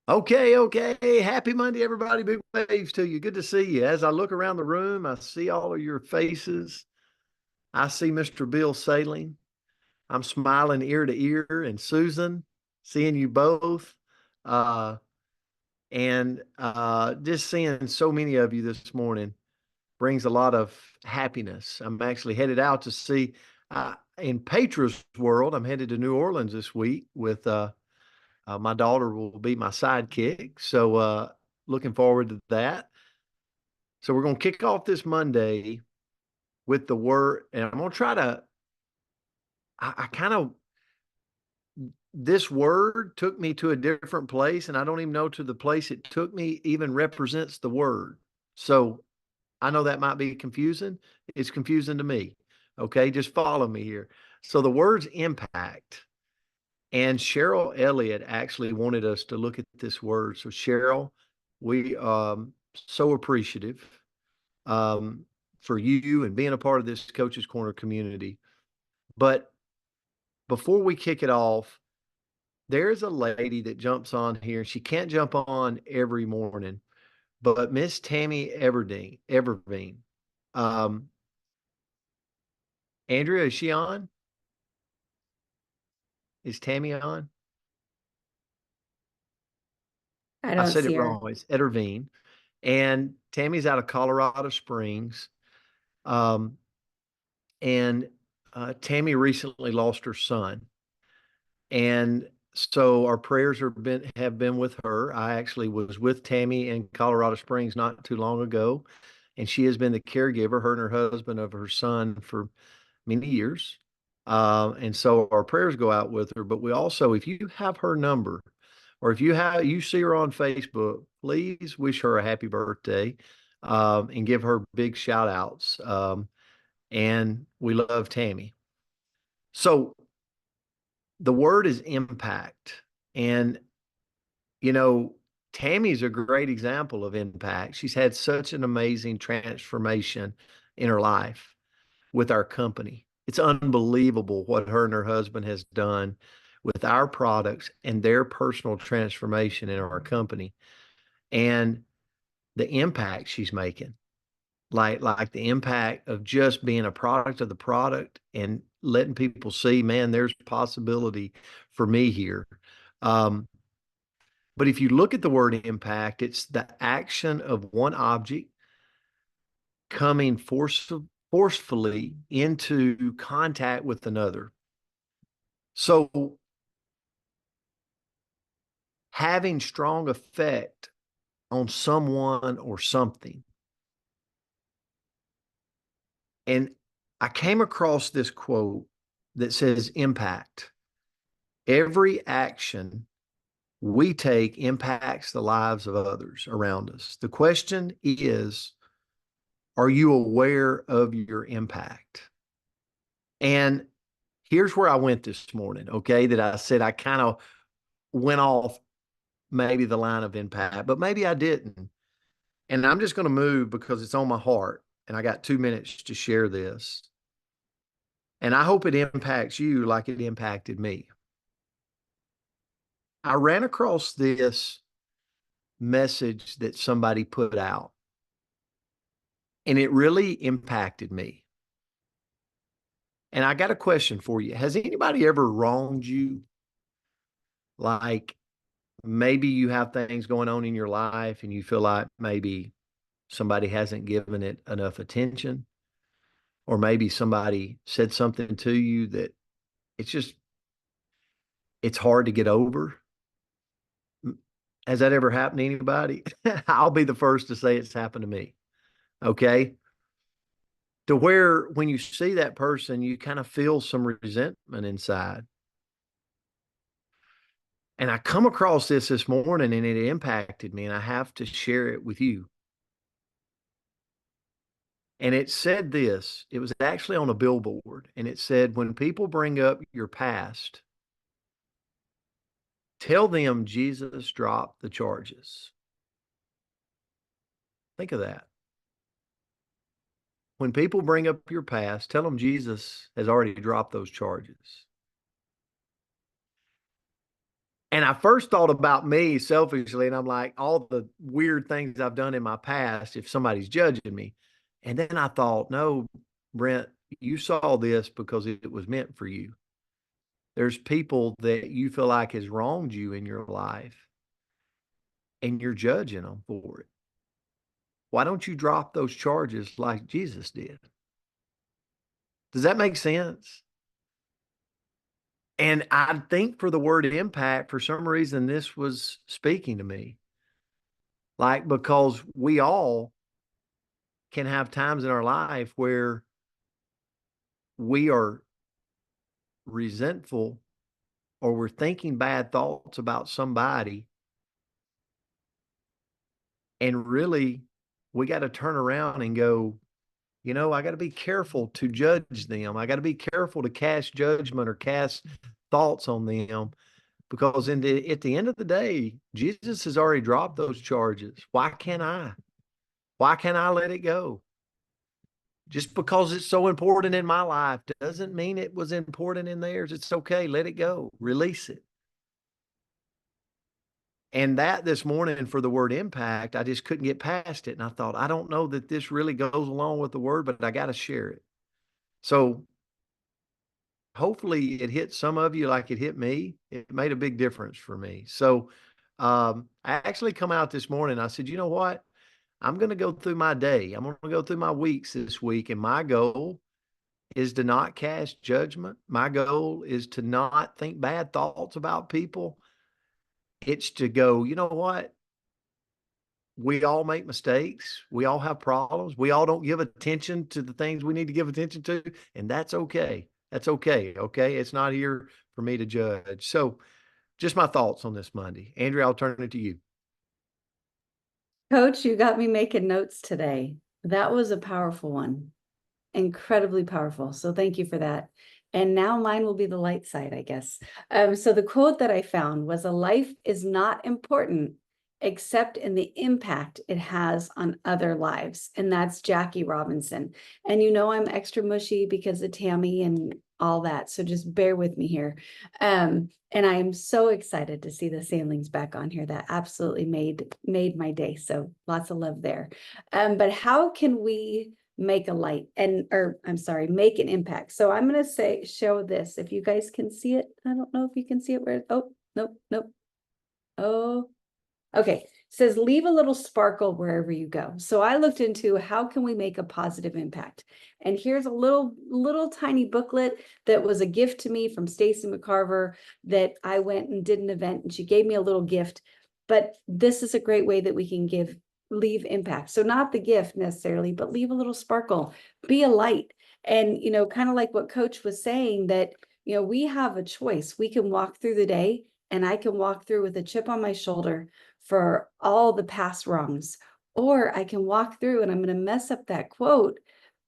Okay, okay. Happy Monday, everybody. Big waves to you. Good to see you. As I look around the room, I see all of your faces. I see Mr. Bill Sailing. I'm smiling ear to ear, and Susan, seeing you both. Uh, and just seeing so many of you this morning brings a lot of happiness. I'm actually headed out to see in Petra's world. I'm headed to New Orleans this week with my daughter will be my sidekick. So looking forward to that. So we're going to kick off this Monday with the word, and I'm going to try to, I kind of, this word took me to a different place, and I don't even know to the place it took me even represents the word. So I know that might be confusing. It's confusing to me. Okay, just follow me here. So the word's impact. And Cheryl Elliott actually wanted us to look at this word. So Cheryl, we so appreciative um, for you and being a part of this Coach's Corner community. But before we kick it off, there's a lady that jumps on here. She can't jump on every morning, but Miss Tammy Everveen. Um, Andrea, is she on? Is Tammy on? I I don't said it see her. wrong. It's Ederveen. And Tammy's out of Colorado Springs. Um, and Tammy recently lost her son. And so our prayers have been with her. I actually was with Tammy in Colorado Springs not too long ago, and she has been the caregiver, her and her husband, of her son for many years. And so our prayers go out with her. But we also, if you have her number, or if you see her on Facebook, please wish her a happy birthday, and give her big shout outs. And we love Tammy. So the word is impact. And, you know, Tammy's a great example of impact. She's had such an amazing transformation in her life with our company. It's unbelievable what her and her husband has done with our products and their personal transformation in our company and the impact she's making. Like the impact of just being a product of the product and letting people see, man, there's possibility for me here. Um, but if you look at the word impact, it's the action of one object coming forcefully into contact with another. So having strong effect on someone or something. And I came across this quote that says impact. Every action we take impacts the lives of others around us. The question is, are you aware of your impact? And here's where I went this morning, okay? That I said I kind of went off maybe the line of impact, but maybe I didn't. And I'm just going to move because it's on my heart and I got 2 minutes to share this. And I hope it impacts you like it impacted me. I ran across this message that somebody put out, and it really impacted me. And I got a question for you. Has anybody ever wronged you? Like maybe you have things going on in your life and you feel like maybe somebody hasn't given it enough attention, or maybe somebody said something to you that it's just, it's hard to get over. Has that ever happened to anybody? I'll be the first to say it's happened to me. Okay. To where when you see that person, you kind of feel some resentment inside. And I come across this morning and it impacted me, and I have to share it with you. And it said this, it was actually on a billboard, and it said, when people bring up your past, tell them Jesus dropped the charges. Think of that. When people bring up your past, tell them Jesus has already dropped those charges. And I first thought about me selfishly, and I'm like, all the weird things I've done in my past, if somebody's judging me. And then I thought, no, Brent, you saw this because it was meant for you. There's people that you feel like has wronged you in your life, and you're judging them for it. Why don't you drop those charges like Jesus did? Does that make sense? And I think for the word impact, for some reason, this was speaking to me. Like, because we all can have times in our life where we are resentful or we're thinking bad thoughts about somebody. And really, we got to turn around and go, I got to be careful to judge them. I got to be careful to cast judgment or cast thoughts on them because at the end of the day, Jesus has already dropped those charges. Why can't I? Why can't I let it go? Just because it's so important in my life doesn't mean it was important in theirs. It's okay. Let it go. Release it. And that this morning for the word impact, I just couldn't get past it. And I thought, I don't know that this really goes along with the word, but I got to share it. So hopefully it hit some of you like it hit me. It made a big difference for me. So I actually come out this morning. I said, you know what? I'm going to go through my day. I'm going to go through my weeks this week. And my goal is to not cast judgment. My goal is to not think bad thoughts about people. It's to go, you know what? We all make mistakes. We all have problems. We all don't give attention to the things we need to give attention to. And that's okay. That's okay. Okay. It's not here for me to judge. So just my thoughts on this Monday. Andrea, I'll turn it to you. Coach, you got me making notes today. That was a powerful one. Incredibly powerful. So thank you for that. And now mine will be the light side, I guess. So the quote that I found was, a life is not important except in the impact it has on other lives. And that's Jackie Robinson. And I'm extra mushy because of Tammy and all that. So just bear with me here. And I am so excited to see the sailings back on here. That absolutely made my day. So lots of love there. But how can we make a light make an impact? So I'm going to show this. If you guys can see it, I don't know if you can see it nope. Oh, okay. It says, leave a little sparkle wherever you go. So I looked into how can we make a positive impact? And here's a little tiny booklet that was a gift to me from Stacy McCarver that I went and did an event and she gave me a little gift. But this is a great way that we can leave impact. So not the gift necessarily, but leave a little sparkle, be a light. And, kind of like what Coach was saying, that, we have a choice. We can walk through the day and I can walk through with a chip on my shoulder for all the past wrongs, or I can walk through and I'm going to mess up that quote,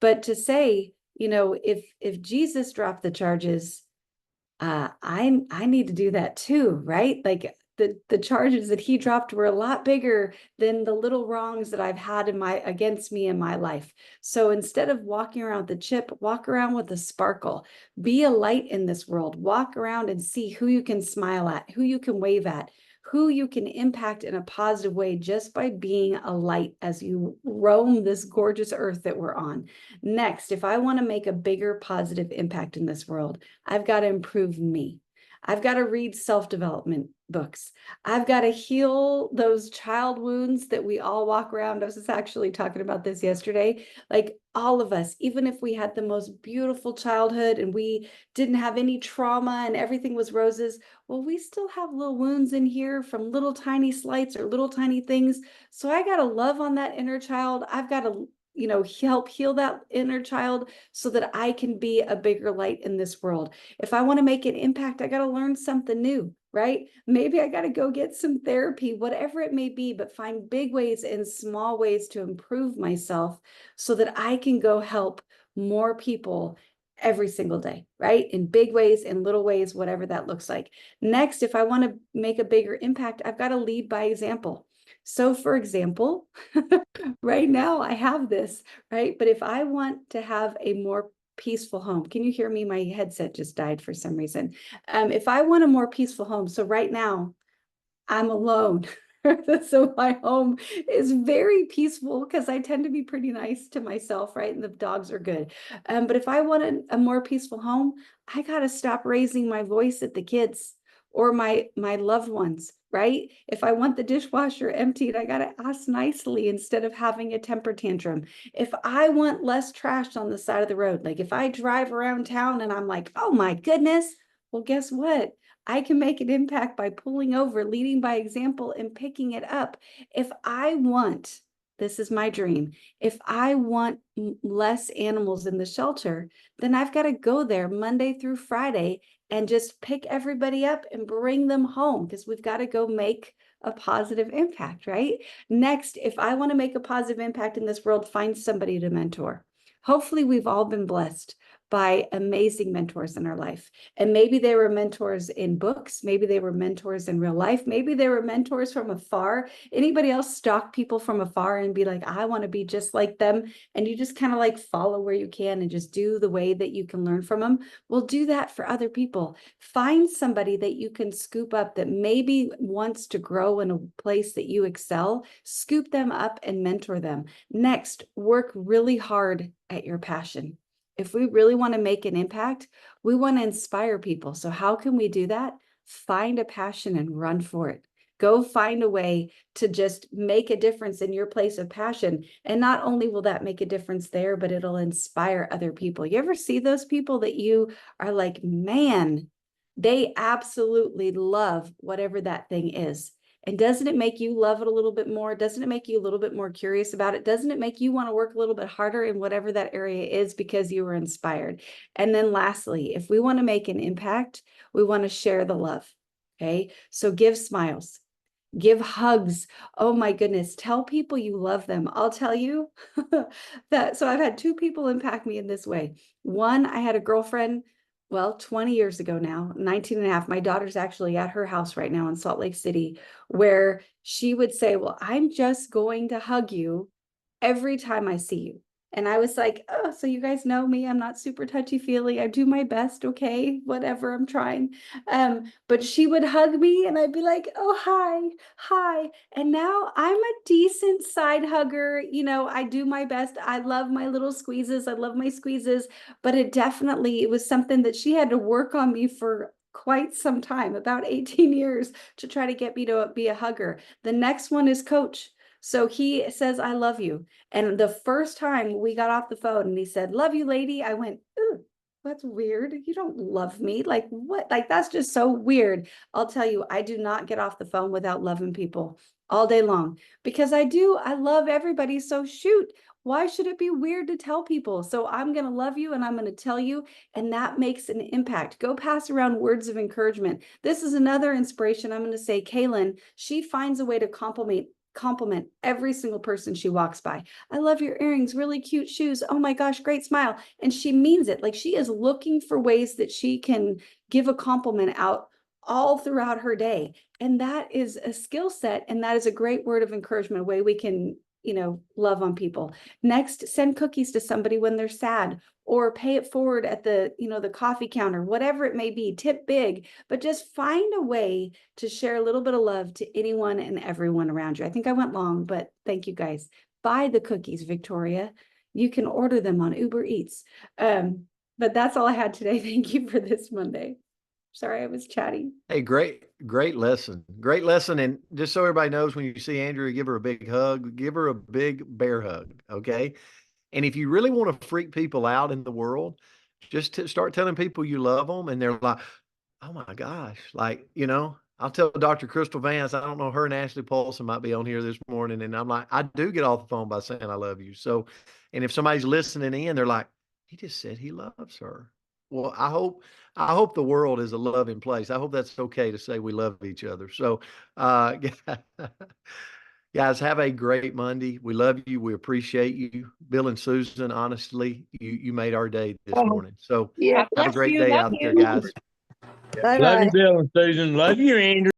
but to say, if Jesus dropped the charges, I need to do that too, right? Like the charges that he dropped were a lot bigger than the little wrongs that I've had against me in my life. So instead of walking around with the chip, walk around with a sparkle. Be a light in this world. Walk around and see who you can smile at, who you can wave at, who you can impact in a positive way just by being a light as you roam this gorgeous earth that we're on. Next, if I want to make a bigger positive impact in this world, I've got to improve me. I've got to read self-development books. I've got to heal those child wounds that we all walk around. I was just actually talking about this yesterday. Like all of us, even if we had the most beautiful childhood and we didn't have any trauma and everything was roses, well, we still have little wounds in here from little tiny slights or little tiny things. So I got to love on that inner child. I've got to help heal that inner child so that I can be a bigger light in this world. If I want to make an impact, I got to learn something new, right? Maybe I got to go get some therapy, whatever it may be, but find big ways and small ways to improve myself so that I can go help more people every single day, right? In big ways, in little ways, whatever that looks like. Next, if I want to make a bigger impact, I've got to lead by example. So for example, right now I have this, right? But if I want to have a more peaceful home, can you hear me? My headset just died for some reason. If I want a more peaceful home, so right now I'm alone. So my home is very peaceful because I tend to be pretty nice to myself, right? And the dogs are good. But if I want a more peaceful home, I got to stop raising my voice at the kids or my loved ones, right? If I want the dishwasher emptied, I got to ask nicely instead of having a temper tantrum. If I want less trash on the side of the road, like if I drive around town and I'm like, oh my goodness, well, guess what? I can make an impact by pulling over, leading by example, and picking it up. If I want, this is my dream, if I want less animals in the shelter, then I've got to go there Monday through Friday and just pick everybody up and bring them home because we've got to go make a positive impact, right? Next, if I want to make a positive impact in this world, find somebody to mentor. Hopefully, we've all been blessed by amazing mentors in our life. And maybe they were mentors in books. Maybe they were mentors in real life. Maybe they were mentors from afar. Anybody else stalk people from afar and be like, I want to be just like them? And you just kind of like follow where you can and just do the way that you can learn from them. Well, do that for other people. Find somebody that you can scoop up that maybe wants to grow in a place that you excel. Scoop them up and mentor them. Next, work really hard at your passion. If we really want to make an impact, we want to inspire people. So how can we do that? Find a passion and run for it. Go find a way to just make a difference in your place of passion. And not only will that make a difference there, but it'll inspire other people. You ever see those people that you are like, man, they absolutely love whatever that thing is. And doesn't it make you love it a little bit more? Doesn't it make you a little bit more curious about it? Doesn't it make you want to work a little bit harder in whatever that area is because you were inspired? And then lastly, if we want to make an impact, we want to share the love. Okay. So give smiles, give hugs. Oh my goodness. Tell people you love them. I'll tell you that. So I've had two people impact me in this way. One, I had a girlfriend, well, 20 years ago now, 19 and a half. My daughter's actually at her house right now in Salt Lake City, where she would say, well, I'm just going to hug you every time I see you. And I was like, oh, so you guys know me. I'm not super touchy-feely. I do my best. Okay, whatever, I'm trying. But she would hug me and I'd be like, oh, hi. And now I'm a decent side hugger. You know, I do my best. I love my little squeezes. I love my squeezes. But it was something that she had to work on me for quite some time, about 18 years, to try to get me to be a hugger. The next one is Coach. So he says, I love you. And the first time we got off the phone and he said, love you, lady, I went, ooh, that's weird. You don't love me. Like what? Like that's just so weird. I'll tell you, I do not get off the phone without loving people all day long because I do. I love everybody. So shoot, why should it be weird to tell people? So I'm going to love you and I'm going to tell you, and that makes an impact. Go pass around words of encouragement. This is another inspiration. I'm going to say, Kaylin, she finds a way to compliment every single person she walks by. I love your earrings, really cute shoes. Oh my gosh, great smile. And she means it. Like she is looking for ways that she can give a compliment out all throughout her day. And that is a skill set. And that is a great word of encouragement, a way we can, love on people. Next, send cookies to somebody when they're sad, or pay it forward at the coffee counter, whatever it may be. Tip big, but just find a way to share a little bit of love to anyone and everyone around you. I think I went long, but thank you guys. Buy the cookies, Victoria. You can order them on Uber Eats. But that's all I had today. Thank you for this Monday. Sorry, I was chatty. Hey, great lesson. Great lesson. And just so everybody knows, when you see Andrea, give her a big hug, give her a big bear hug. Okay. And if you really want to freak people out in the world, just start telling people you love them. And they're like, oh my gosh. Like, I'll tell Dr. Crystal Vance, I don't know, her and Ashley Paulson might be on here this morning. And I'm like, I do get off the phone by saying I love you. So, and if somebody's listening in, they're like, he just said he loves her. Well, I hope the world is a loving place. I hope that's okay to say we love each other. So, guys, have a great Monday. We love you. We appreciate you. Bill and Susan, honestly, you made our day this morning. So Yeah. have a great day out there, guys. Love you, Bill and Susan. Love you, Andrew.